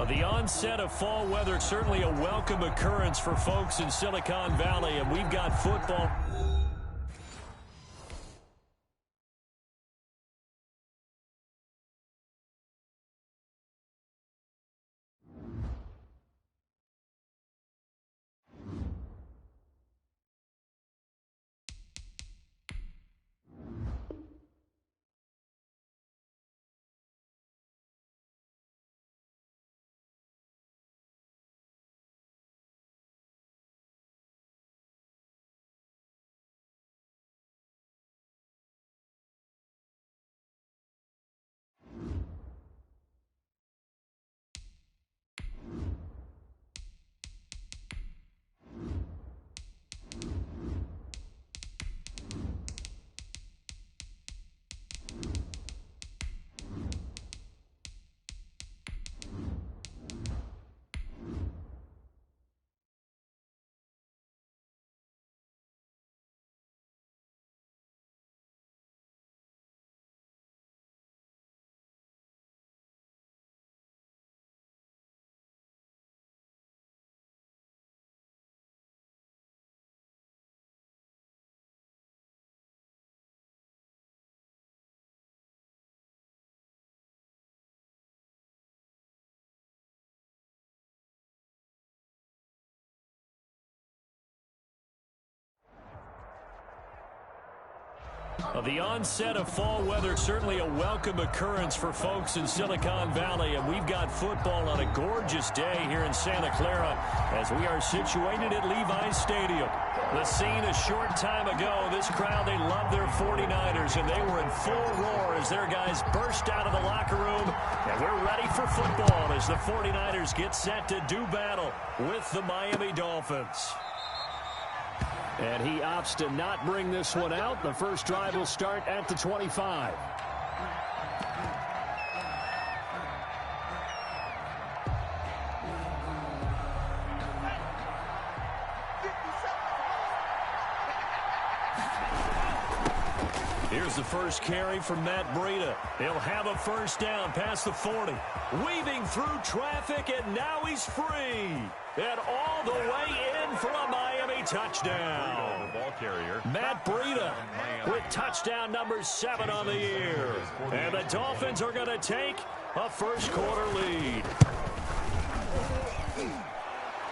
The onset of fall weather, certainly a welcome occurrence for folks in Silicon Valley, and we've got football. The onset of fall weather, certainly a welcome occurrence for folks in Silicon Valley, and we've got football on a gorgeous day here in Santa Clara as we are situated at Levi's Stadium. The scene a short time ago, this crowd, they love their 49ers, and they were in full roar as their guys burst out of the locker room, and we're ready for football as the 49ers get set to do battle with the Miami Dolphins. And he opts to not bring this one out. The first drive will start at the 25. Here's the first carry from Matt Breida. He'll have a first down past the 40. Weaving through traffic, and now he's free. And all the way in for a Miami touchdown. Ball carrier. Matt Breida with touchdown number 7 on the year. And the Dolphins are going to take a first quarter lead.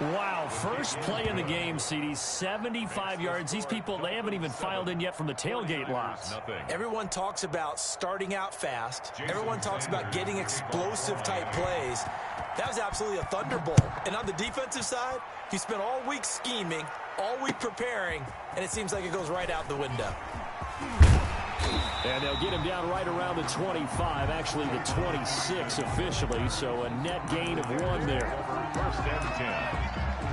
Wow, first play in the game, CD, 75 yards. These people, they haven't even filed in yet from the tailgate lots. Everyone talks about starting out fast. Everyone talks about getting explosive type plays. That was absolutely a thunderbolt. And on the defensive side, he spent all week scheming, all week preparing, and it seems like it goes right out the window. And they'll get him down right around the 25, actually the 26 officially, so a net gain of 1 there. First and 10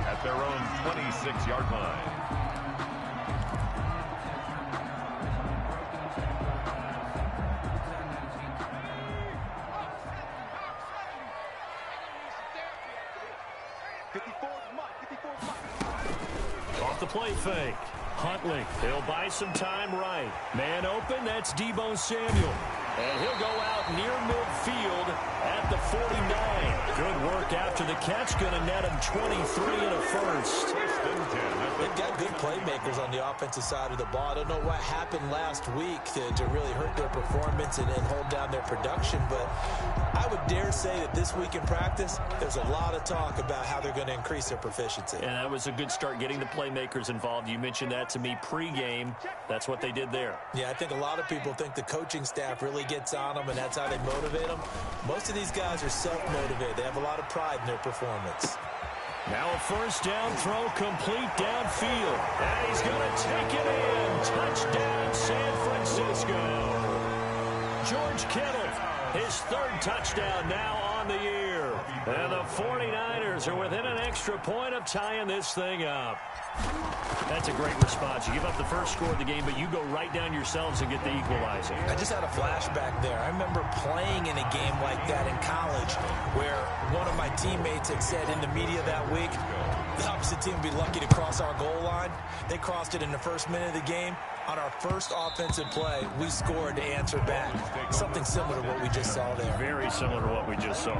at their own 26-yard line. Off the play fake. Huntley, he'll buy some time right. Man open, that's Deebo Samuel. And he'll go out near midfield at the 49. Good work after the catch. Going to net him 23 and a first. They've got good playmakers on the offensive side of the ball. I don't know what happened last week to really hurt their performance and hold down their production, but I would dare say that this week in practice, there's a lot of talk about how they're going to increase their proficiency. And that was a good start getting the playmakers involved. You mentioned that to me pregame. That's what they did there. Yeah, I think a lot of people think the coaching staff really gets on them, and that's how they motivate them. Most of these guys are self-motivated. They have a lot of pride in their performance. Now a first down throw complete downfield. And he's going to take it in. Touchdown, San Francisco. George Kittle, his 3rd touchdown now on the year. And the 49ers are within an extra point of tying this thing up. That's a great response. You give up the first score of the game, but you go right down yourselves and get the equalizer. I just had a flashback there. I remember playing in a game like that in college where one of my teammates had said in the media that week, the opposite team would be lucky to cross our goal line. They crossed it in the first minute of the game. On our first offensive play, we scored to answer back. Something similar to what we just saw there. Very similar to what we just saw.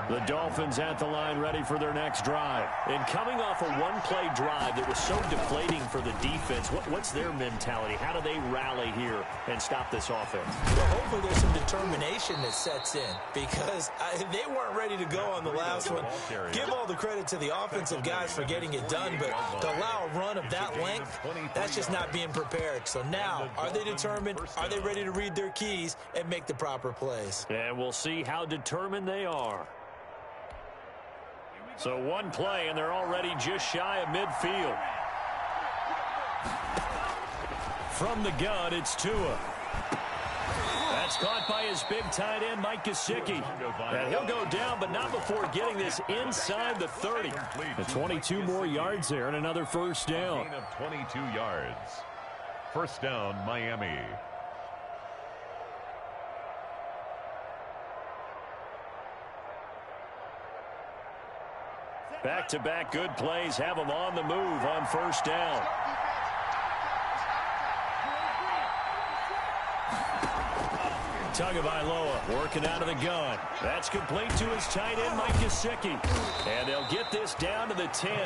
The Dolphins at the line ready for their next drive. And coming off a one-play drive that was so deflating for the defense, what's their mentality? How do they rally here and stop this offense? Well, hopefully there's some determination that sets in because they weren't ready to go on the last one. Give all the credit to the offensive guys for getting it done, but to allow a run of that length, that's just not being prepared. So now, are they determined? Are they ready to read their keys and make the proper plays? And we'll see how determined they are. So one play, and they're already just shy of midfield. From the gun, it's Tua. That's caught by his big tight end, Mike Gesicki. And he'll go down, but not before getting this inside the 30. And 22 more yards there and another first down. Gain of 22 yards. First down, Miami. Back-to-back good plays have them on the move on first down. Tagovailoa working out of the gun. That's complete to his tight end, Mike Gesicki. And they'll get this down to the 10.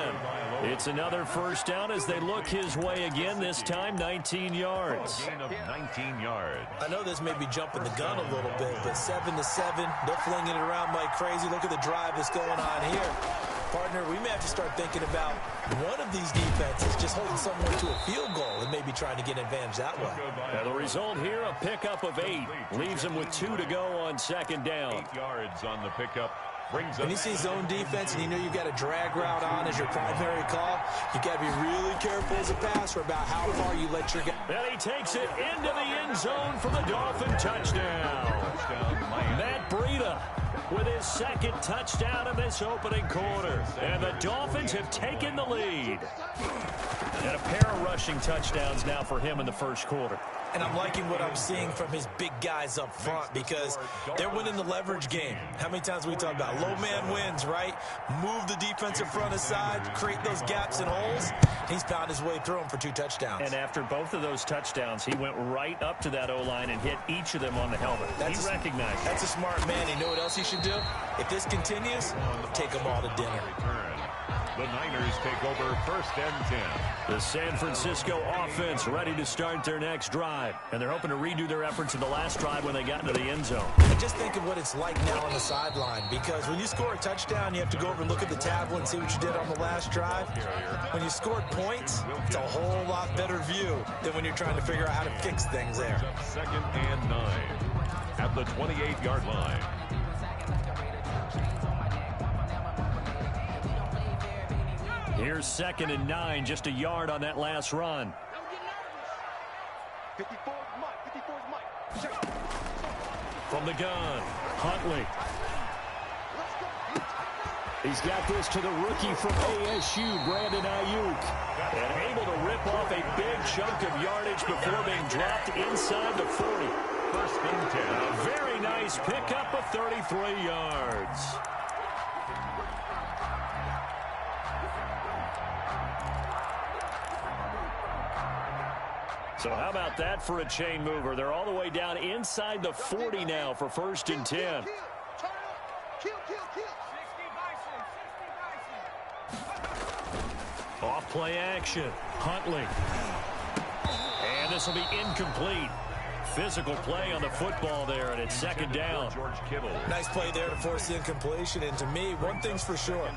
It's another first down as they look his way again, this time 19 yards. Gain of 19 yards. I know this may be jumping the gun a little bit, but 7-7, they're flinging it around like crazy. Look at the drive that's going on here. Partner, we may have to start thinking about one of these defenses just holding someone to a field goal and maybe trying to get an advantage that way. Now the result here, a pickup of 8. Leaves them with 2 to go on second down. 8 yards on the pickup. When you see zone defense and you know you've got a drag route on as your primary call, you've got to be really careful as a passer about how far you let your guy. And he takes it into the end zone for the Dolphin touchdown. Matt Breida with his second touchdown in this opening quarter. And the Dolphins have taken the lead. And a pair of rushing touchdowns now for him in the first quarter. And I'm liking what I'm seeing from his big guys up front because they're winning the leverage game. How many times we talk about low man wins, right? Move the defensive front aside, create those gaps and holes. He's found his way through them for 2 touchdowns. And after both of those touchdowns, he went right up to that O-line and hit each of them on the helmet. He recognized it. That's a smart man. You know what else he should do? If this continues, take them all to dinner. The Niners take over first and 10. The San Francisco offense ready to start their next drive. And they're hoping to redo their efforts in the last drive when they got into the end zone. And just think of what it's like now on the sideline. Because when you score a touchdown, you have to go over and look at the tablet and see what you did on the last drive. When you scored points, it's a whole lot better view than when you're trying to figure out how to fix things there. Second and 9 at the 28-yard line. Here's second and 9, just a yard on that last run. From the gun, Huntley. He's got this to the rookie from ASU, Brandon Ayuk. And able to rip off a big chunk of yardage before being dropped inside the 40. First and 10. A very nice pickup of 33 yards. So how about that for a chain mover? They're all the way down inside the 40 now for first and 10. Off play action. Huntley. And this will be incomplete. Physical play on the football there, and it's second down. George Kittle. Nice play there to force the incompletion. And to me, one thing's for sure.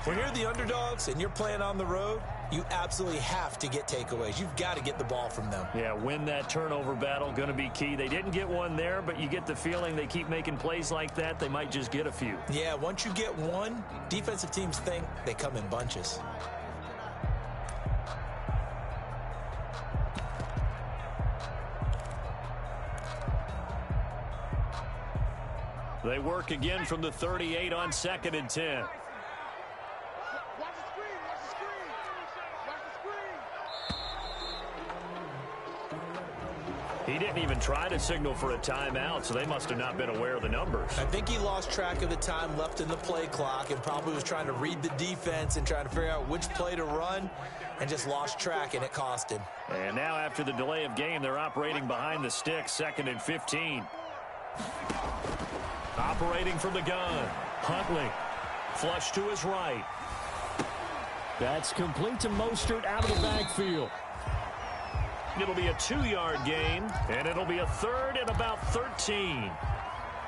When you're the underdogs and you're playing on the road, you absolutely have to get takeaways. You've got to get the ball from them. Yeah, win that turnover battle, going to be key. They didn't get one there, but you get the feeling they keep making plays like that, they might just get a few. Yeah, once you get one, defensive teams think they come in bunches. They work again from the 38 on second and 10. He didn't even try to signal for a timeout, so they must have not been aware of the numbers. I think he lost track of the time left in the play clock and probably was trying to read the defense and trying to figure out which play to run and just lost track, and it cost him. And now after the delay of game, they're operating behind the sticks, second and 15. Operating from the gun. Huntley, flush to his right. That's complete to Mostert out of the backfield. It'll be a 2-yard gain, and it'll be a third and about 13.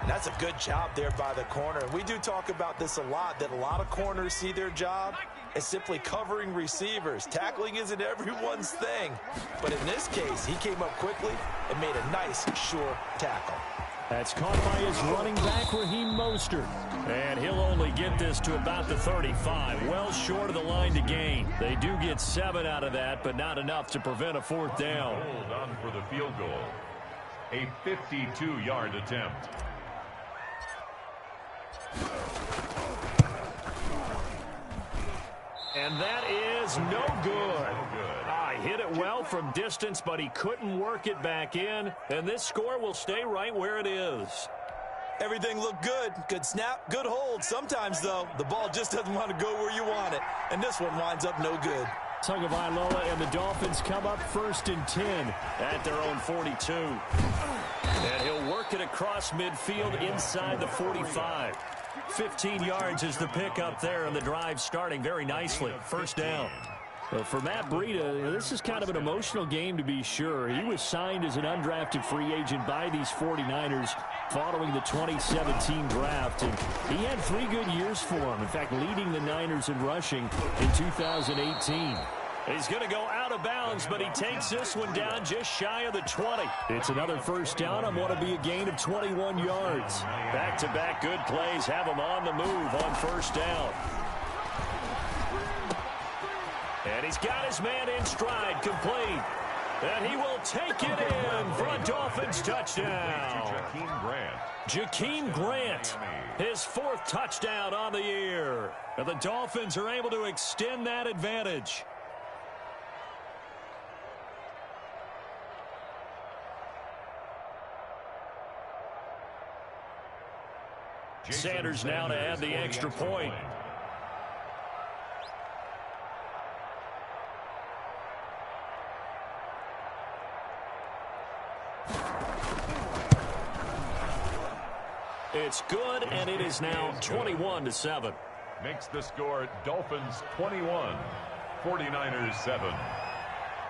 And that's a good job there by the corner. We do talk about this a lot, that a lot of corners see their job as simply covering receivers. Tackling isn't everyone's thing. But in this case, he came up quickly and made a nice, sure tackle. That's caught by his running back, Raheem Mostert. And he'll only get this to about the 35, well short of the line to gain. They do get 7 out of that, but not enough to prevent a 4th down. Hold on for the field goal. A 52-yard attempt. And that is no good. Hit it well from distance, but he couldn't work it back in. And this score will stay right where it is. Everything looked good. Good snap, good hold. Sometimes, though, the ball just doesn't want to go where you want it. And this one winds up no good. Tagovailoa and the Dolphins come up 1st and 10 at their own 42. And he'll work it across midfield inside the 45. 15 yards is the pickup there, and the drive starting very nicely. 1st down. Well, for Matt Breida, this is kind of an emotional game to be sure. He was signed as an undrafted free agent by these 49ers following the 2017 draft, and he had 3 good years for him. In fact, leading the Niners in rushing in 2018. He's going to go out of bounds, but he takes this one down just shy of the 20. It's another 1st down on what will be a gain of 21 yards. Back-to-back good plays have him on the move on 1st down. And he's got his man in stride, complete. And he will take it in for a Dolphins touchdown. Jakeem Grant, his 4th touchdown on the year. And the Dolphins are able to extend that advantage. Sanders now to add the extra point. It's good, and it is now 21-7. Makes the score Dolphins 21, 49ers 7.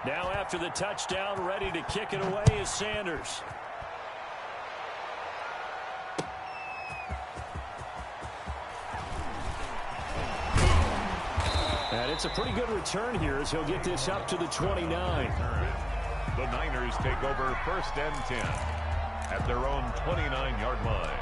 Now after the touchdown, ready to kick it away is Sanders. And it's a pretty good return here as he'll get this up to the 29. The Niners take over 1st and 10 at their own 29-yard line.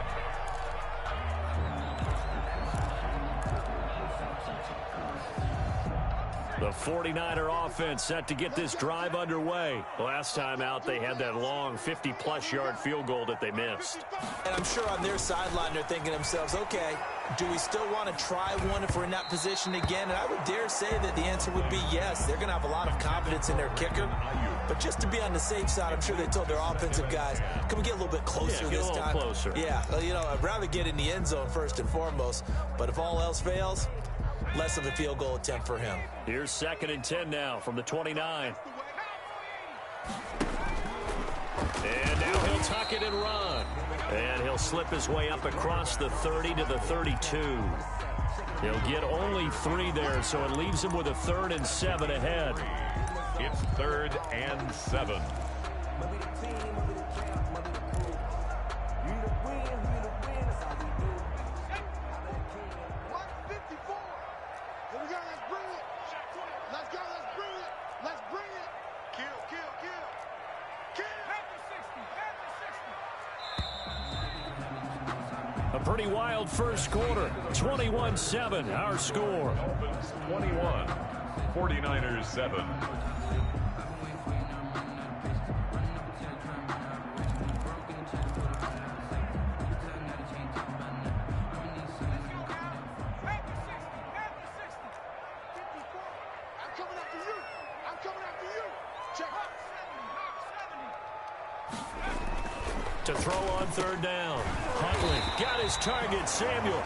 The 49er offense set to get this drive underway. Last time out, they had that long 50-plus yard field goal that they missed. And I'm sure on their sideline, they're thinking to themselves, okay, do we still want to try one if we're in that position again? And I would dare say that the answer would be yes. They're going to have a lot of confidence in their kicker. But just to be on the safe side, I'm sure they told their offensive guys, can we get a little bit closer this time? Closer. Yeah, well, you know, I'd rather get in the end zone first and foremost. But if all else fails, less of a field goal attempt for him. Here's 2nd and 10 now from the 29. And now he'll tuck it and run. And he'll slip his way up across the 30 to the 32. He'll get only 3 there, so it leaves him with a 3rd and 7 ahead. It's 3rd and 7. A pretty wild first quarter. 21-7, our score. Dolphins 21, 49ers 7. To throw on 3rd down. Huntley got his target, Samuel.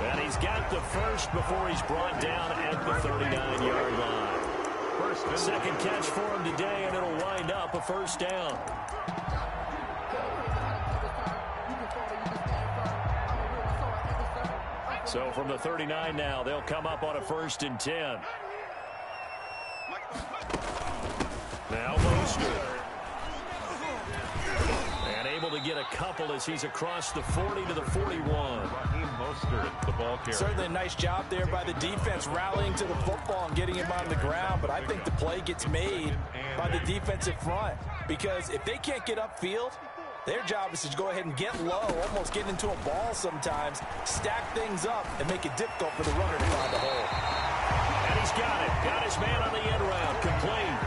And he's got the first before he's brought down at the 39-yard line. Second catch for him today, and it'll wind up a 1st down. So from the 39 now, they'll come up on a 1st and 10. Now Mostert. And able to get a couple as he's across the 40 to the 41. Mostert, the ball carrier. Certainly a nice job there by the defense rallying to the football and getting him on the ground, but I think the play gets made by the defensive front because if they can't get upfield, their job is to go ahead and get low, almost get into a ball sometimes, stack things up, and make it difficult for the runner to find a hole. And he's got it. Got his man on the end round. Complete.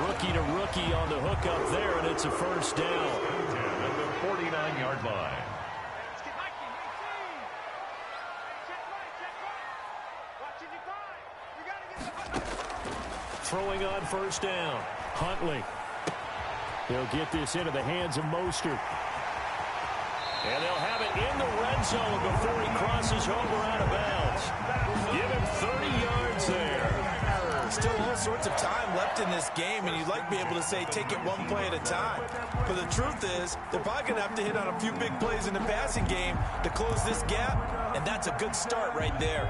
Rookie to rookie on the hook up there, and it's a 1st down. At the 49-yard line. Throwing on 1st down. Huntley. They'll get this into the hands of Mostert. And they'll have it in the red zone before he crosses over out of bounds. Give him 30 yards there. Still all sorts of time left in this game, and you'd like to be able to say take it one play at a time. But the truth is, they're probably going to have to hit on a few big plays in the passing game to close this gap, and that's a good start right there.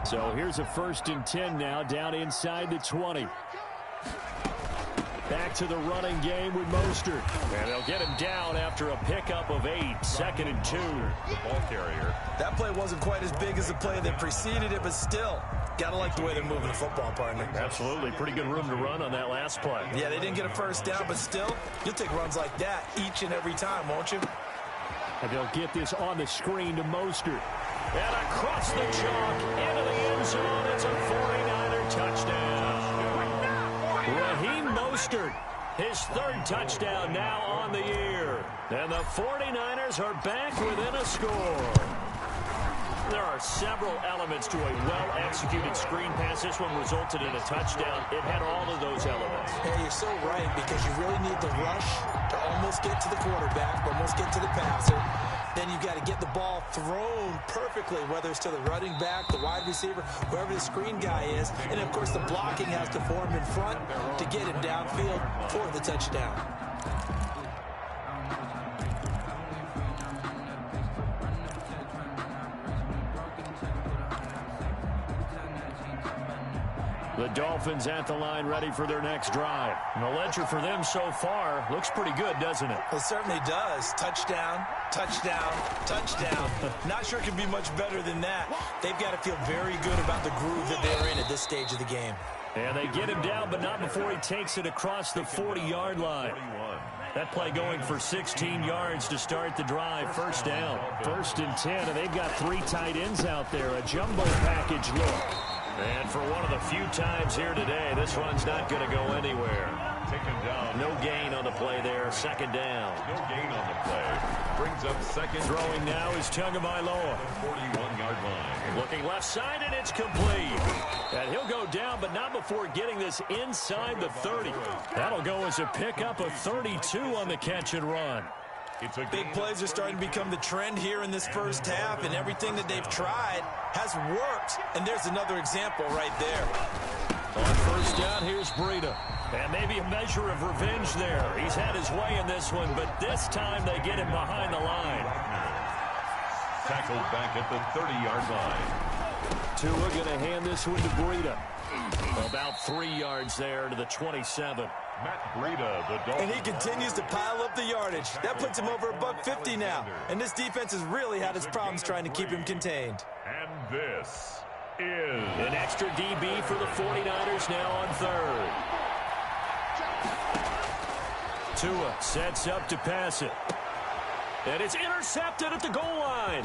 So here's a 1st and 10 now, down inside the 20. Back to the running game with Mostert. And they'll get him down after a pickup of 8. 2nd and 2. The ball carrier. That play wasn't quite as big as the play that preceded it, but still, got to like the way they're moving the football, partner. Absolutely. Pretty good room to run on that last play. Yeah, they didn't get a 1st down, but still, you'll take runs like that each and every time, won't you? And they'll get this on the screen to Mostert. And across the chalk into the end zone. It's a 49er touchdown. Raheem Mostert, his 3rd touchdown now on the year. And the 49ers are back within a score. There are several elements to a well-executed screen pass. This one resulted in a touchdown. It had all of those elements. Hey, you're so right, because you really need the rush to almost get to the quarterback, almost get to the passer. Then you've got to get the ball thrown perfectly, whether it's to the running back, the wide receiver, whoever the screen guy is. And, of course, the blocking has to form in front to get him downfield for the touchdown. The Dolphins at the line ready for their next drive. And the ledger for them so far looks pretty good, doesn't it? It certainly does. Touchdown, touchdown, touchdown. Not sure it can be much better than that. They've got to feel very good about the groove that they're in at this stage of the game. And they get him down, but not before he takes it across the 40-yard line. That play going for 16 yards to start the drive. 1st down. 1st and 10, and they've got 3 tight ends out there. A jumbo package look. And for one of the few times here today, this one's not going to go anywhere. Taken down. No gain on the play there. 2nd down. No gain on the play. Brings up 2nd. Throwing now is Tagovailoa. 41-yard line. Looking left side, and it's complete. And he'll go down, but not before getting this inside the 30. That'll go as a pickup of 32 on the catch and run. Big plays are starting to become the trend here in this first half, and everything that they've tried has worked. And there's another example right there. On 1st down, here's Breida. And maybe a measure of revenge there. He's had his way in this one, but this time they get him behind the line. Tackled back at the 30-yard line. Tua going to hand this one to Breida. About 3 yards there to the 27. Matt Breida, the Dolphins. And he continues to pile up the yardage. That puts him over $150 now. And this defense has really had its problems trying to keep him contained. And this is an extra DB for the 49ers now on 3rd. Tua sets up to pass it. And it's intercepted at the goal line.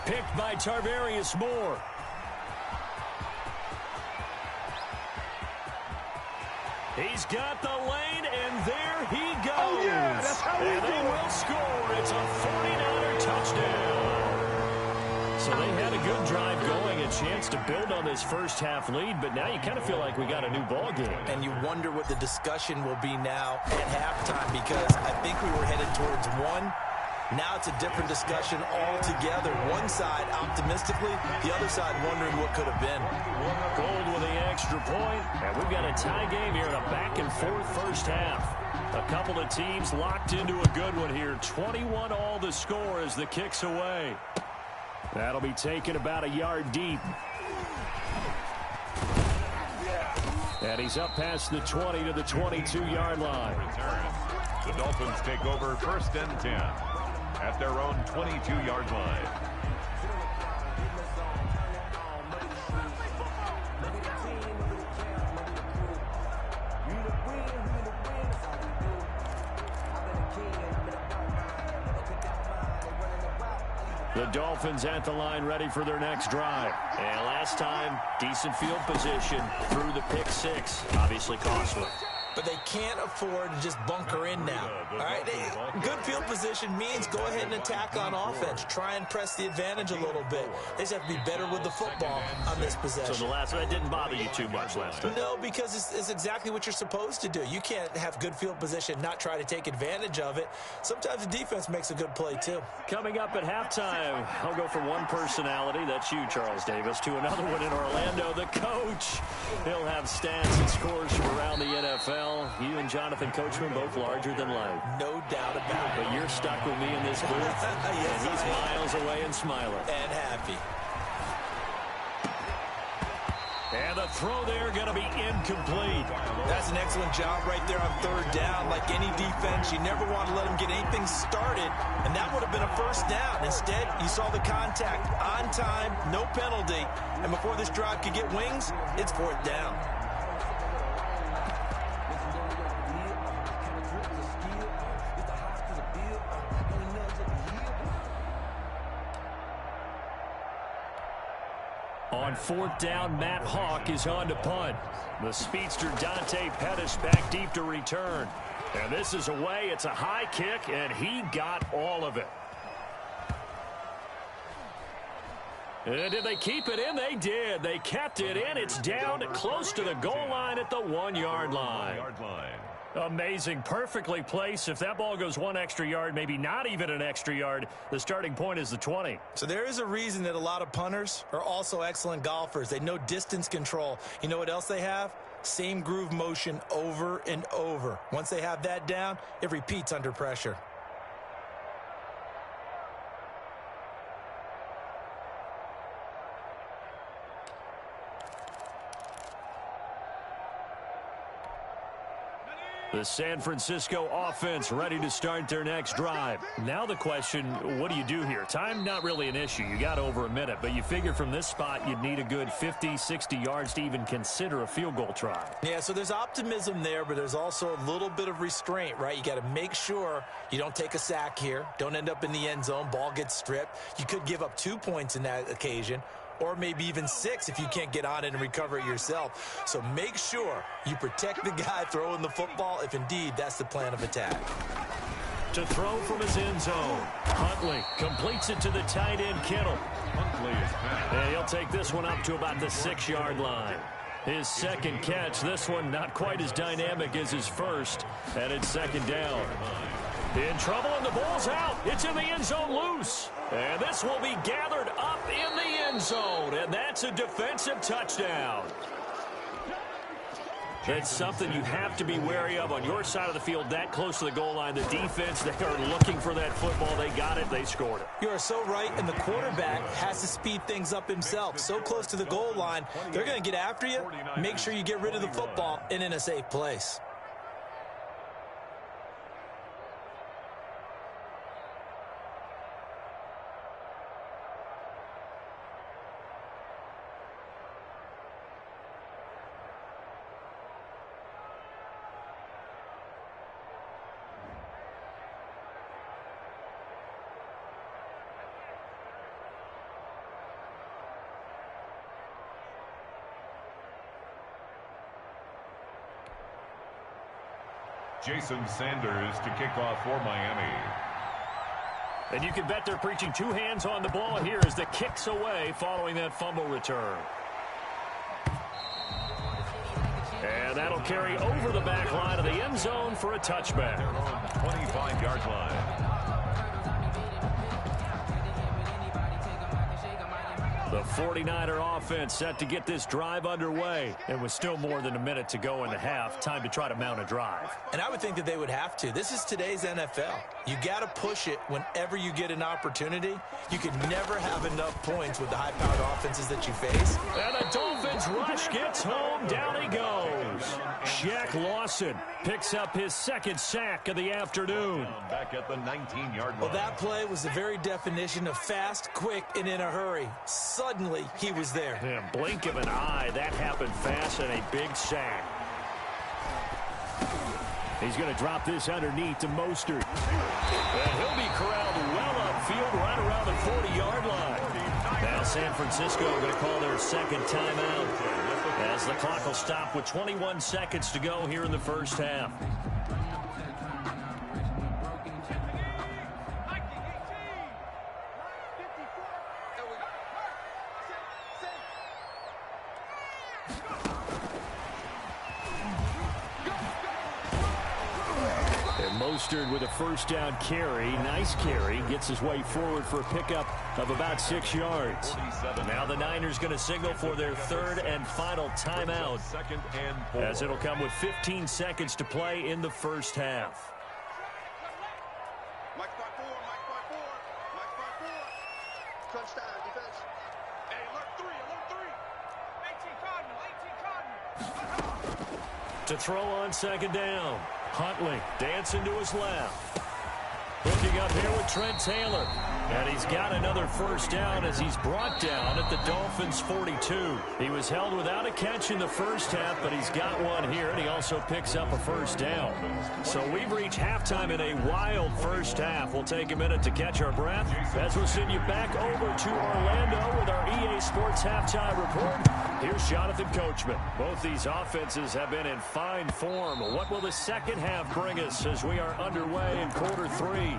Picked by Tarvarius Moore. He's got the lane, and there he goes. Oh, yeah, that's how we and do they it. will score. It's a 49er touchdown. So they had a good drive going, a chance to build on this first half lead, but now you kind of feel like we got a new ball game. And you wonder what the discussion will be now at halftime, because I think we were headed towards one. Now it's a different discussion altogether. One side optimistically, the other side wondering what could have been. Gold with the extra point, and we've got a tie game here in a back-and-forth first half. A couple of teams locked into a good one here. 21 all the score as the kick's away. That'll be taken about a yard deep. And he's up past the 20 to the 22-yard line. The Dolphins take over 1st and 10 at their own 22-yard line. The Dolphins at the line ready for their next drive. And last time, decent field position through the pick six. Obviously costly. But they can't afford to just bunker in now. All right, good field position means go ahead and attack on offense. Try and press the advantage a little bit. They just have to be better with the football on this possession. So the last one didn't bother you too much last time? No, because it's exactly what you're supposed to do. You can't have good field position, not try to take advantage of it. Sometimes the defense makes a good play, too. Coming up at halftime, I'll go from one personality, that's you, Charles Davis, to another one in Orlando, the coach. He'll have stats and scores from around the NFL. You and Jonathan Coachman both larger than life. No doubt about it. But you're stuck with me in this booth, yes, and he's miles away and smiling. And happy. And the throw there going to be incomplete. That's an excellent job right there on 3rd down. Like any defense, you never want to let them get anything started, and that would have been a 1st down. Instead, you saw the contact on time, no penalty, and before this drive could get wings, it's 4th down. On 4th down, Matt Hawk is on to punt. The speedster Dante Pettis back deep to return. And this is away. It's a high kick, and he got all of it. And did they keep it in? They did. They kept it in. It's down close to the goal line at the 1-yard line. Amazing. Perfectly placed. If that ball goes 1 extra yard, maybe not even an extra yard, the starting point is the 20. So there is a reason that a lot of punters are also excellent golfers. They know distance control. You know what else they have? Same groove motion over and over. Once they have that down, it repeats under pressure. The San Francisco offense ready to start their next drive. Now the question, what do you do here? Time, not really an issue. You got over a minute, but you figure from this spot you'd need a good 50, 60 yards to even consider a field goal try. Yeah, so there's optimism there, but there's also a little bit of restraint, right? You got to make sure you don't take a sack here. Don't end up in the end zone. Ball gets stripped. You could give up 2 points in that occasion, or maybe even 6 if you can't get on it and recover it yourself. So make sure you protect the guy throwing the football if indeed that's the plan of attack. To throw from his end zone, Huntley completes it to the tight end Kittle. And he'll take this one up to about the 6-yard line. His second catch, this one not quite as dynamic as his first, and it's 2nd down. In trouble, and the ball's out. It's in the end zone loose. And this will be gathered up in the end zone, and that's a defensive touchdown. That's something you have to be wary of on your side of the field, that close to the goal line. The defense, they are looking for that football. They got it. They scored it. You are so right, and the quarterback has to speed things up himself. So close to the goal line, they're going to get after you. Make sure you get rid of the football and in a safe place. Jason Sanders to kick off for Miami. And you can bet they're preaching 2 hands on the ball here as the kick's away following that fumble return. And that'll carry over the back line of the end zone for a touchback. 25-yard line. The 49er offense set to get this drive underway. And with still more than a minute to go in the half, time to try to mount a drive. And I would think that they would have to. This is today's NFL. You got to push it whenever you get an opportunity. You can never have enough points with the high-powered offenses that you face. And the Dolphins rush gets home. Down he goes. Shaq Lawson picks up his second sack of the afternoon. Back at the 19-yard line. Well, that play was the very definition of fast, quick, and in a hurry. Suddenly, he was there. Yeah, blink of an eye. That happened fast and a big sack. He's going to drop this underneath to Mostert. And he'll be corralled well upfield right around the 40-yard line. Now San Francisco going to call their second timeout as the clock will stop with 21 seconds to go here in the first half. Mostert with a first down carry. Nice carry. Gets his way forward for a pickup of about 6 yards. Now the Niners going to signal for their third and final timeout, as it'll come with 15 seconds to play in the first half. To throw on second down. Huntley dancing to his left. Looking up here with Trent Taylor. And he's got another first down as he's brought down at the Dolphins' 42. He was held without a catch in the first half, but he's got one here, and he also picks up a first down. So we've reached halftime in a wild first half. We'll take a minute to catch our breath as we'll send you back over to Orlando with our EA Sports Halftime Report. Here's Jonathan Coachman. Both these offenses have been in fine form. What will the second half bring us as we are underway in quarter three?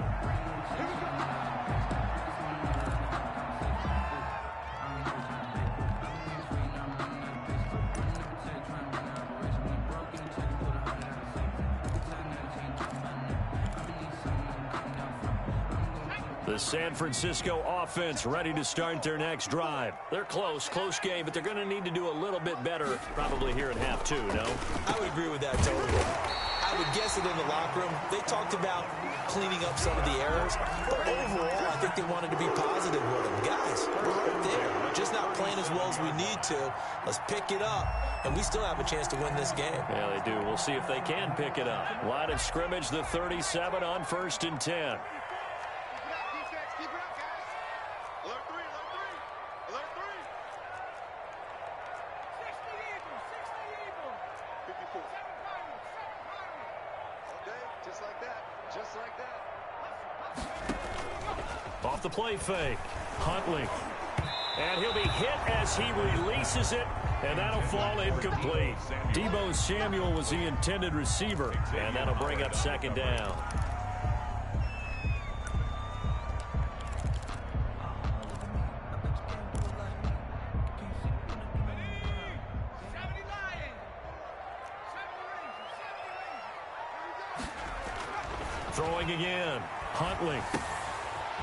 The San Francisco offense ready to start their next drive. They're close game, but they're going to need to do a little bit better probably here in half two, no? I would agree with that totally. I would guess that in the locker room, they talked about cleaning up some of the errors, but overall, I think they wanted to be positive with them. Guys, we're right there. We're just not playing as well as we need to. Let's pick it up, and we still have a chance to win this game. Yeah, they do. We'll see if they can pick it up. Line of scrimmage, the 37 on 1st and 10. Off the play fake. Huntley. And he'll be hit as he releases it, and that'll fall incomplete. Deebo Samuel was the intended receiver, and that'll bring up second down. Throwing again. Huntley.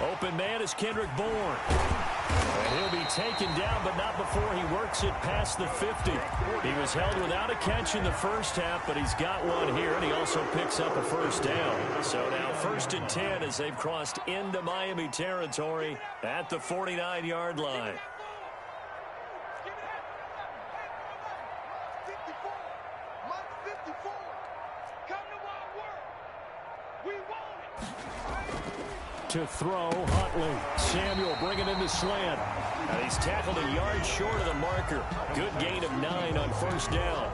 Open man is Kendrick Bourne. And he'll be taken down, but not before he works it past the 50. He was held without a catch in the first half, but he's got one here, and he also picks up a first down. So now 1st and 10 as they've crossed into Miami territory at the 49-yard line. To throw, Huntley. Samuel bringing in the slant. And he's tackled a yard short of the marker. Good gain of 9 on first down.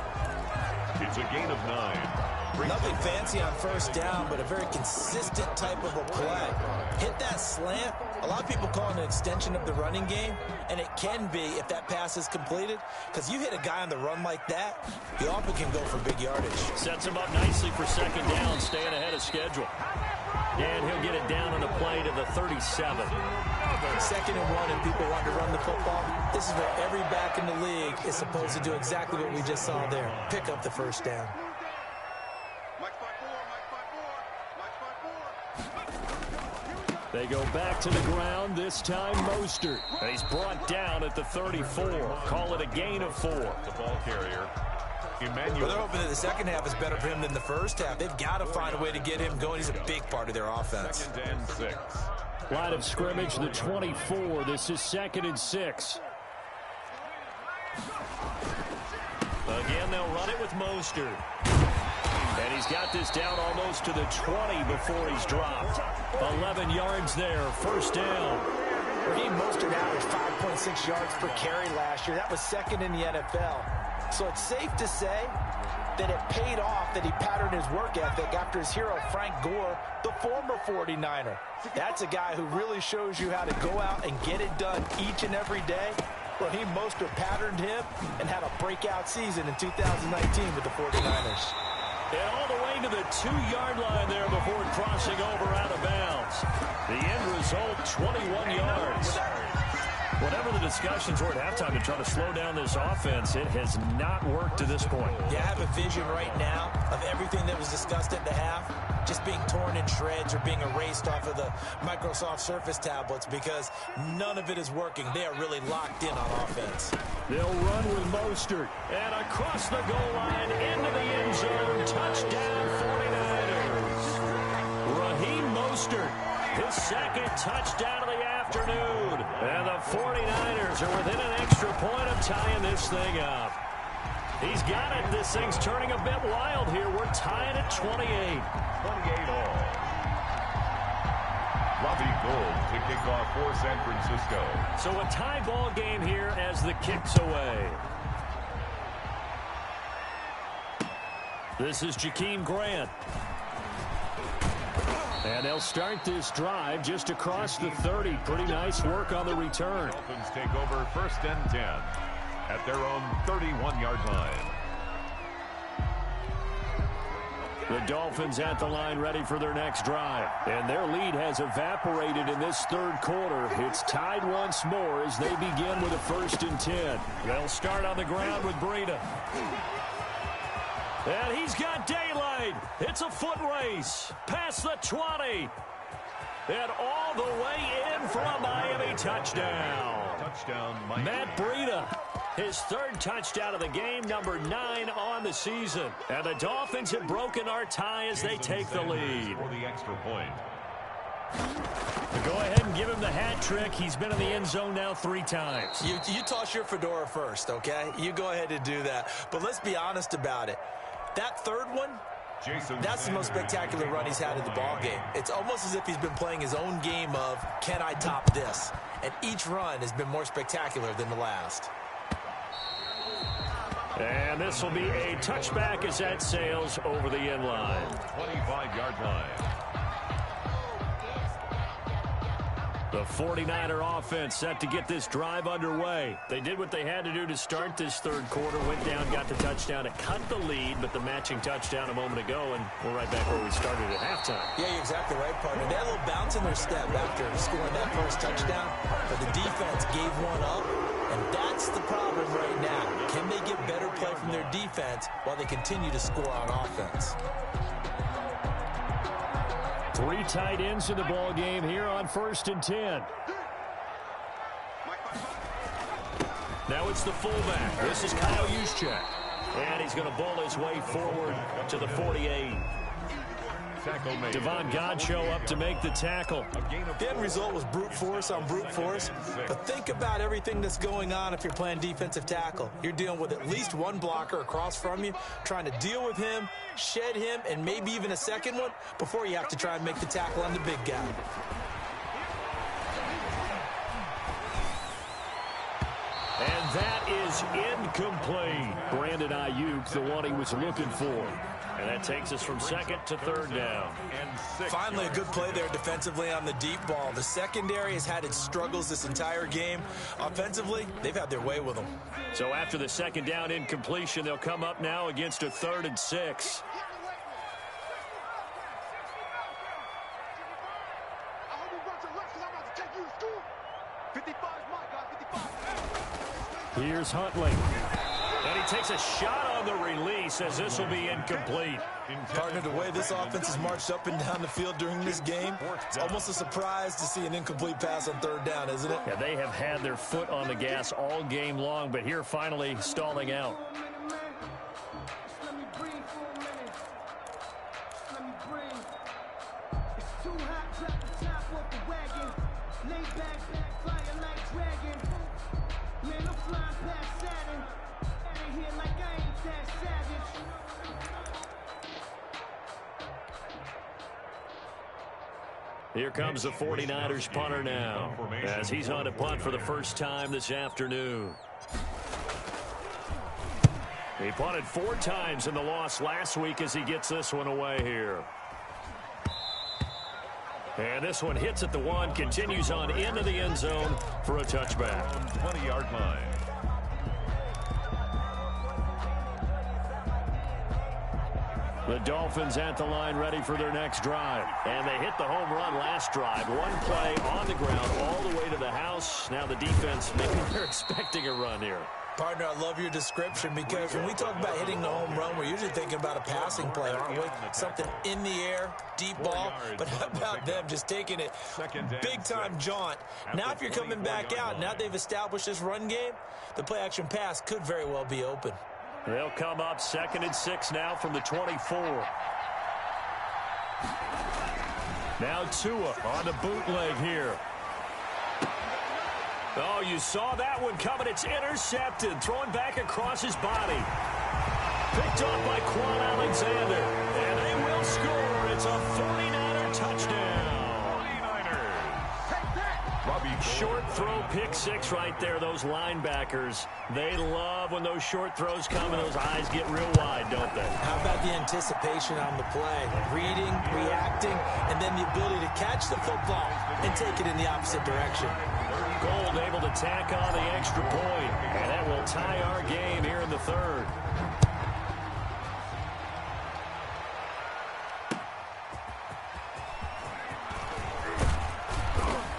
It's a gain of 9. Nothing fancy on first down, but a very consistent type of a play. Hit that slant. A lot of people call it an extension of the running game, and it can be if that pass is completed, because you hit a guy on the run like that, he often can go for big yardage. Sets him up nicely for second down, staying ahead of schedule. And he'll get it down on the play to the 37. 2nd and 1, and people want to run the football. This is where every back in the league is supposed to do exactly what we just saw there. Pick up the first down. They go back to the ground, this time Mostert. And he's brought down at the 34. Call it a gain of 4. The ball carrier, Emmanuel. Well, they're hoping that the second half is better for him than the first half. They've got to find a way to get him going. He's a big part of their offense. 2nd and 6. Line of scrimmage, the 24. This is 2nd and 6. Again, they'll run it with Mostert. And he's got this down almost to the 20 before he's dropped. 11 yards there, first down. Raheem Mostert averaged 5.6 yards per carry last year. That was 2nd in the NFL. So it's safe to say that it paid off that he patterned his work ethic after his hero, Frank Gore, the former 49er. That's a guy who really shows you how to go out and get it done each and every day. Raheem Mostert patterned him and had a breakout season in 2019 with the 49ers. And all the way to the 2-yard line there before crossing over out of bounds. The end result, 21 yards. Whatever the discussions were at halftime to try to slow down this offense, it has not worked to this point. Yeah, I have a vision right now of everything that was discussed at the half just being torn in shreds or being erased off of the Microsoft Surface tablets because none of it is working. They are really locked in on offense. They'll run with Mostert. And across the goal line, into the end zone, touchdown 49ers. Raheem Mostert, his 2nd touchdown of the afternoon. And the 49ers are within an extra point of tying this thing up. He's got it. This thing's turning a bit wild here. We're tying at 28. 28 all. Robbie Gould to kick off for San Francisco. So a tie ball game here as the kick's away. This is Jakeem Grant. And they'll start this drive just across the 30. Pretty nice work on the return. Dolphins take over 1st and 10 at their own 31-yard line. The Dolphins at the line ready for their next drive. And their lead has evaporated in this 3rd quarter. It's tied once more as they begin with a 1st and 10. They'll start on the ground with Breida. And he's got daylight. It's a foot race. Past the 20. And all the way in for a Miami touchdown. Touchdown, Miami. Matt Breida, his 3rd touchdown of the game, number 9 on the season. And the Dolphins have broken our tie as they take the lead. For the extra point. Go ahead and give him the hat trick. He's been in the end zone now 3 times. You toss your fedora first, okay? You go ahead and do that. But let's be honest about it. That 3rd one, that's the most spectacular run he's had in the ball game. It's almost as if he's been playing his own game of, can I top this? And each run has been more spectacular than the last. And this will be a touchback as that sails over the end line. 25-yard line. The 49er offense set to get this drive underway. They did what they had to do to start this 3rd quarter. Went down, got the touchdown to cut the lead, but the matching touchdown a moment ago, and we're right back where we started at halftime. Yeah, you're exactly right, partner. They had a little bounce in their step after scoring that first touchdown, but the defense gave one up, and that's the problem right now. Can they get better play from their defense while they continue to score on offense? 3 tight ends in the ball game here on 1st and 10. Now it's the fullback. This is Kyle Juszczyk. And he's going to bowl his way forward to the 48. Devon Godchaux up to make the tackle. The end result was brute force on brute force. But think about everything that's going on if you're playing defensive tackle. You're dealing with at least one blocker across from you, trying to deal with him, shed him, and maybe even a second one before you have to try and make the tackle on the big guy. And that is incomplete. Brandon Ayuk, the one he was looking for. And that takes us from 2nd to 3rd down. Finally, a good play there defensively on the deep ball. The secondary has had its struggles this entire game. Offensively, they've had their way with them. So after the 2nd down incompletion, they'll come up now against a 3rd and 6. Here's Huntley. And he takes a shot on the release as this will be incomplete. Partner, the way this offense has marched up and down the field during this game, it's almost a surprise to see an incomplete pass on third down, isn't it? Yeah, they have had their foot on the gas all game long, but here finally stalling out. Here comes the 49ers punter now, as he's on to punt for the first time this afternoon. He punted 4 times in the loss last week as he gets this one away here. And this one hits at the 1, continues on into the end zone for a touchback. 20-yard line. The Dolphins at the line ready for their next drive. And they hit the home run last drive. One play on the ground all the way to the house. Now the defense, maybe they're expecting a run here. Partner, I love your description because when we talk about hitting the home run, we're usually thinking about a passing play, aren't we? Something in the air, deep ball. But how about them just taking it big-time jaunt? Now if you're coming back out, now they've established this run game, the play-action pass could very well be open. They'll come up 2nd and 6 now from the 24. Now Tua on the bootleg here. Oh, you saw that one coming. It's intercepted. Thrown back across his body. Picked off by Quan Alexander. And they will score. It's a 49er touchdown. Short throw, pick 6 right there. Those linebackers, they love when those short throws come and those eyes get real wide, don't they? How about the anticipation on the play? Reading, reacting, and then the ability to catch the football and take it in the opposite direction. Gold able to tack on the extra point, and that will tie our game here in the 3rd.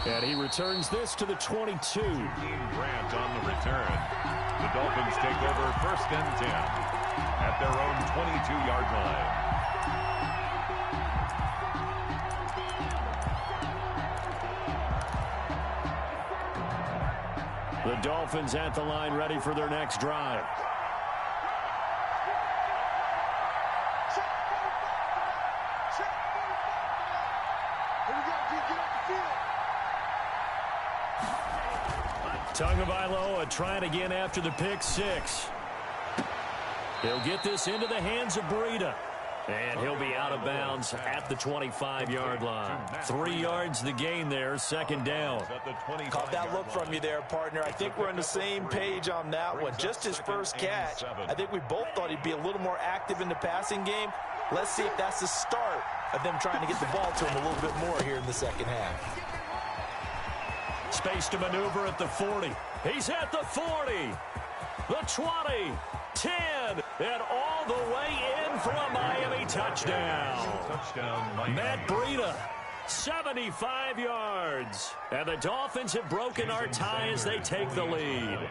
And he returns this to the 22. Grant on the return. The Dolphins take over 1st and 10 at their own 22-yard line. The Dolphins at the line ready for their next drive. Tagovailoa trying again after the pick 6. He'll get this into the hands of Breida. And he'll be out of bounds at the 25-yard line. 3 yards the gain there, 2nd down. Caught that look from you there, partner. I think we're on the same page on that one. Just his first catch. I think we both thought he'd be a little more active in the passing game. Let's see if that's the start of them trying to get the ball to him a little bit more here in the second half. Space to maneuver at the 40. He's at the 40. The 20. 10. And all the way in for a Miami touchdown. Matt Breida, 75 yards. And the Dolphins have broken our tie as they take the lead.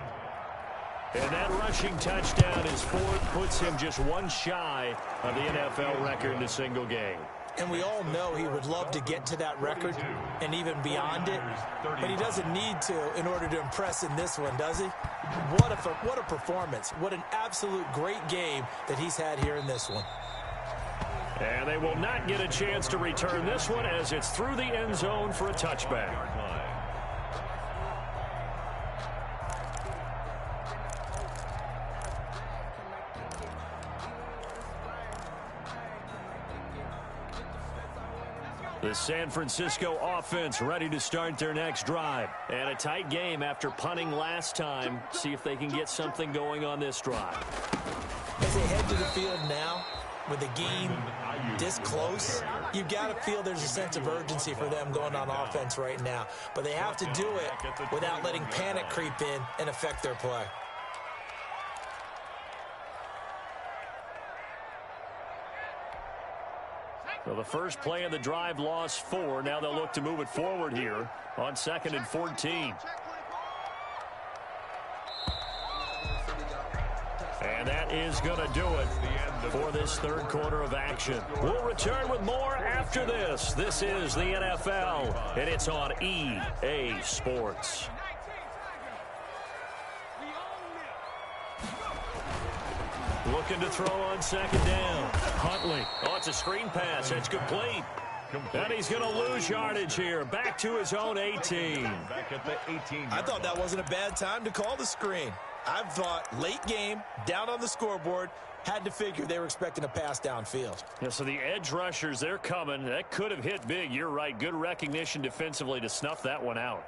And that rushing touchdown is 4th, puts him just 1 shy of the NFL record in a single game. And we all know he would love to get to that record and even beyond it, but he doesn't need to in order to impress in this one, does he? What a performance. What an absolute great game that he's had here in this one. And they will not get a chance to return this one as it's through the end zone for a touchback. The San Francisco offense ready to start their next drive. And a tight game after punting last time. See if they can get something going on this drive. As they head to the field now, with the game this close, you've got to feel there's a sense of urgency for them going on offense right now. But they have to do it without letting panic creep in and affect their play. So the first play of the drive lost 4. Now they'll look to move it forward here on 2nd and 14. And that is going to do it for this third quarter of action. We'll return with more after this. This is the NFL, and it's on EA Sports. Looking to throw on second down. Huntley. Oh, it's a screen pass. That's complete. And he's going to lose yardage here. Back to his own 18. Back at the 18. I thought that wasn't a bad time to call the screen. I thought late game, down on the scoreboard, had to figure they were expecting a pass downfield. Yeah, so the edge rushers, they're coming. That could have hit big. You're right. Good recognition defensively to snuff that one out.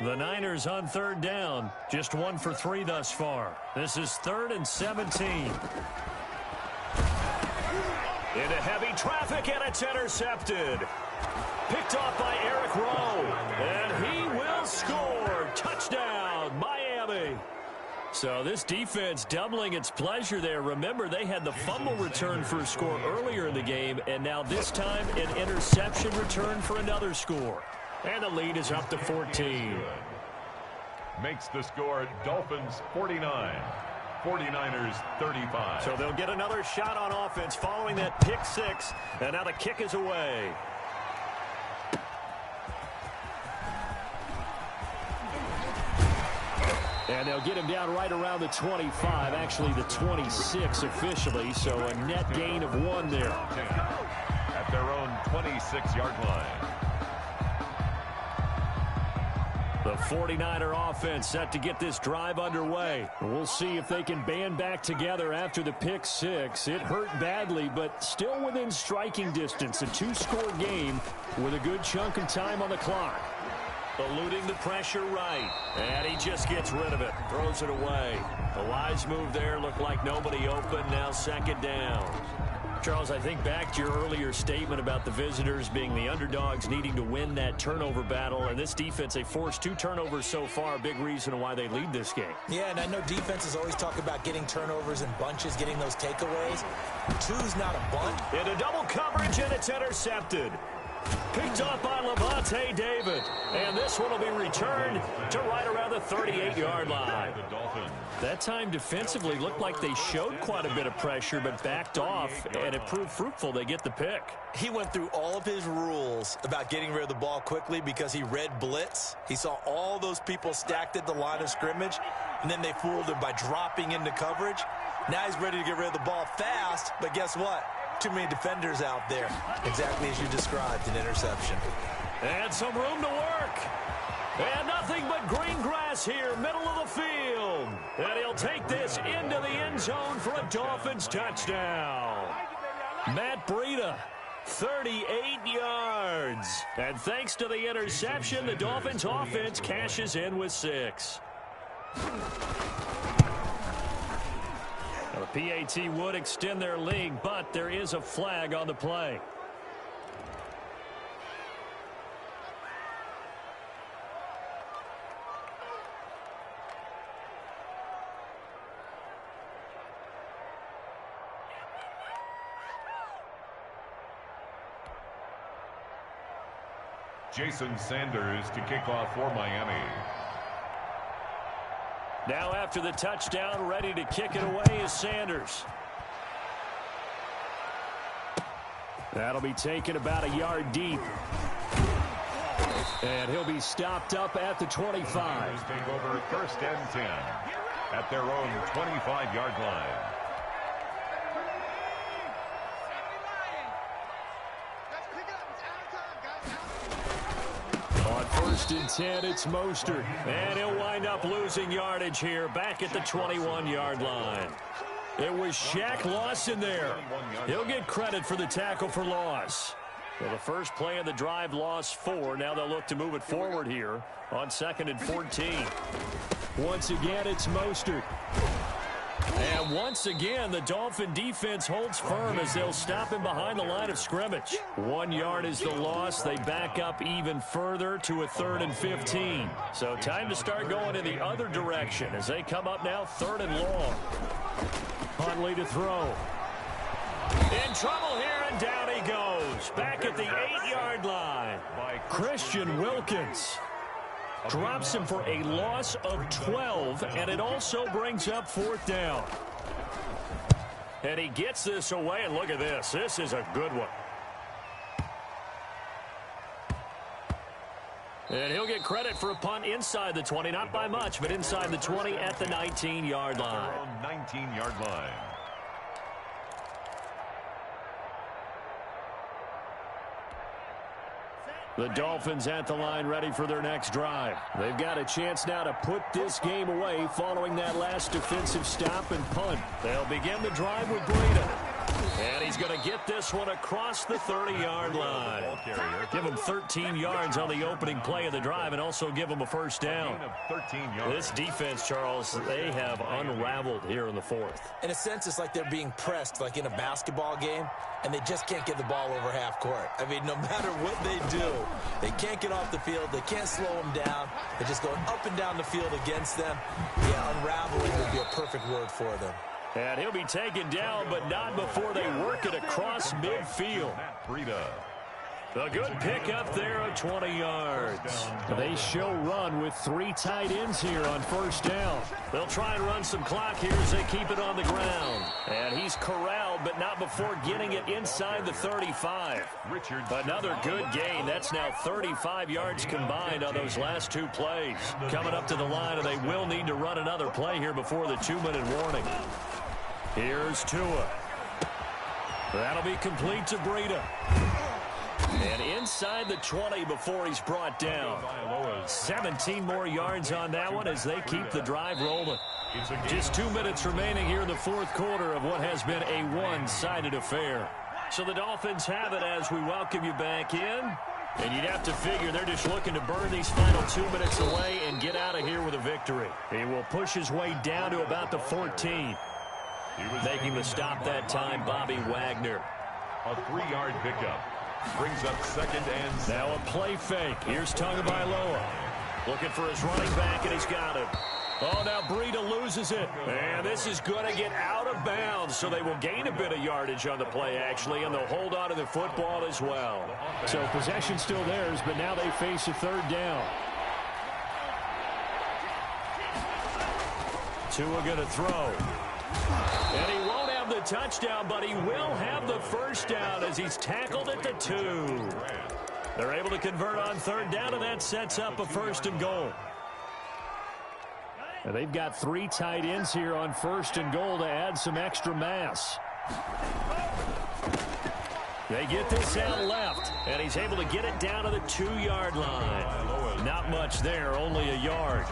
The Niners on third down. Just 1 for 3 thus far. This is 3rd and 17. Into heavy traffic, and it's intercepted. Picked off by Eric Rowe. And he will score. Touchdown, Miami. So this defense doubling its pleasure there. Remember, they had the fumble return for a score earlier in the game, and now this time an interception return for another score. And the lead is up to 14. Makes the score Dolphins 49, 49ers 35. So they'll get another shot on offense following that pick six. And now the kick is away. And they'll get him down right around the 25, actually the 26 officially. So a net gain of 1 there. At their own 26-yard line. The 49er offense set to get this drive underway. We'll see if they can band back together after the pick six. It hurt badly, but still within striking distance. A 2-score game with a good chunk of time on the clock. Eluding the pressure right. And he just gets rid of it. Throws it away. A wise move there. Looked like nobody open. Now second down. Charles, I think back to your earlier statement about the visitors being the underdogs needing to win that turnover battle. And this defense, they forced 2 turnovers so far. Big reason why they lead this game. Yeah, and I know defenses always talk about getting turnovers in bunches, getting those takeaways. 2's not a bunt. Into double coverage, and it's intercepted. Picked off by Levante David. And this one will be returned to right around the 38-yard line. That time defensively looked like they showed quite a bit of pressure but backed off, and it proved fruitful. They get the pick. He went through all of his rules about getting rid of the ball quickly because he read blitz. He saw all those people stacked at the line of scrimmage, and then they fooled him by dropping into coverage. Now he's ready to get rid of the ball fast, but guess what? Too many defenders out there. Exactly as you described, an interception. And some room to work. And nothing but green grass here, middle of the field. And he'll take this into the end zone for a Dolphins touchdown. Matt Breida, 38 yards. And thanks to the interception, the Dolphins offense cashes in with 6. The PAT would extend their lead, but there is a flag on the play. Jason Sanders to kick off for Miami. Now after the touchdown, ready to kick it away is Sanders. That'll be taken about a yard deep. And he'll be stopped up at the 25. Take over 1st and 10 at their own 25-yard line. On 1st and 10, it's Mostert. And he'll wind up losing yardage here back at the 21-yard line. It was Shaq Lawson there. He'll get credit for the tackle for loss. Well, the first play of the drive lost 4. Now they'll look to move it forward here on 2nd and 14. Once again, it's Mostert. And once again, the Dolphin defense holds firm as they'll stop him behind the line of scrimmage. 1 yard is the loss. They back up even further to a 3rd and 15. So time to start going in the other direction as they come up now 3rd and long. On Huntley to throw. In trouble here, and down he goes. Back at the 8-yard line. Christian Wilkins drops him for a loss of 12, and it also brings up 4th down. And he gets this away, and look at this. This is a good one. And he'll get credit for a punt inside the 20, not by much, but inside the 20 at the 19-yard line. 19-yard line. The Dolphins at the line, ready for their next drive. They've got a chance now to put this game away following that last defensive stop and punt. They'll begin the drive with Breida. And he's going to get this one across the 30-yard line. Give him 13 yards on the opening play of the drive and also give him a 1st down. This defense, Charles, they have unraveled here in the 4th. In a sense, it's like they're being pressed like in a basketball game, and they just can't get the ball over half court. I mean, no matter what they do, they can't get off the field. They can't slow them down. They're just going up and down the field against them. Yeah, unraveling would be a perfect word for them. And he'll be taken down, but not before they work it across midfield. A good pickup there of 20 yards. They show run with 3 tight ends here on 1st down. They'll try and run some clock here as they keep it on the ground. And he's corralled, but not before getting it inside the 35. Another good gain. That's now 35 yards combined on those last 2 plays. Coming up to the line, and they will need to run another play here before the 2-minute warning. Here's Tua. That'll be complete to Breida. And inside the 20 before he's brought down. 17 more yards on that one as they keep the drive rolling. Just 2 minutes remaining here in the 4th quarter of what has been a one-sided affair. So the Dolphins have it as we welcome you back in. And you'd have to figure they're just looking to burn these final 2 minutes away and get out of here with a victory. He will push his way down to about the 14. Making the stop that time, Bobby Wagner. A 3-yard pickup. Brings up 2nd and 7. Now a play fake. Here's Tagovailoa. Looking for his running back, and he's got him. Oh, now Breida loses it. And this is going to get out of bounds, so they will gain a bit of yardage on the play, actually, and they'll hold on to the football as well. So possession still theirs, but now they face a 3rd down. Tua going to throw. And he won't have the touchdown, but he will have the 1st down as he's tackled at the 2. They're able to convert on 3rd down, and that sets up a 1st and goal. And they've got 3 tight ends here on 1st and goal to add some extra mass. They get this out left, and he's able to get it down to the 2-yard line. Not much there, only a yard.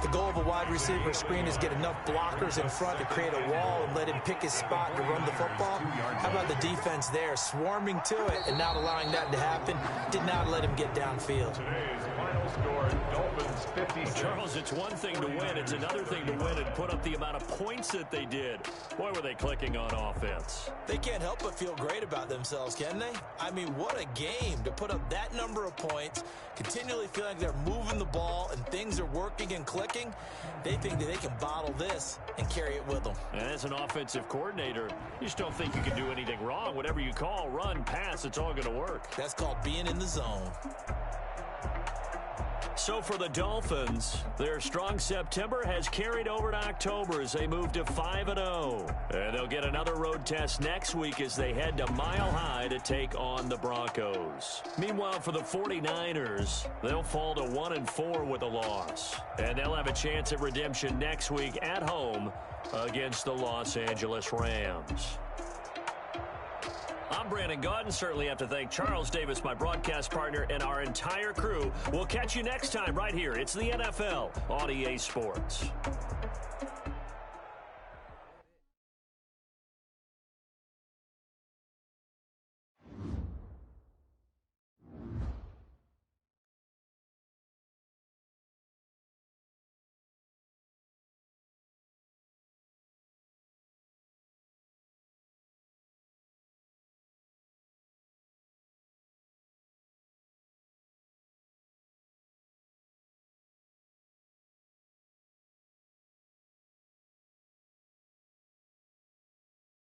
The goal of a wide receiver screen is get enough blockers in front to create a wall and let him pick his spot to run the football. How about the defense there, swarming to it and not allowing that to happen? Did not let him get downfield. Today's final score, Dolphins 56. Charles, it's one thing to win. It's another thing to win and put up the amount of points that they did. Boy, were they clicking on offense. They can't help but feel great about themselves, can they? I mean, what a game to put up that number of points, continually feel like they're moving the ball and things are working and clicking. They think that they can bottle this and carry it with them. And as an offensive coordinator, you just don't think you can do anything wrong. Whatever you call, run, pass, it's all going to work. That's called being in the zone. So for the Dolphins, their strong September has carried over to October as they move to 5-0. And they'll get another road test next week as they head to Mile High to take on the Broncos. Meanwhile, for the 49ers, they'll fall to 1-4 with a loss. And they'll have a chance at redemption next week at home against the Los Angeles Rams. I'm Brandon Gaudin. Certainly have to thank Charles Davis, my broadcast partner, and our entire crew. We'll catch you next time right here. It's the NFL on EA Sports.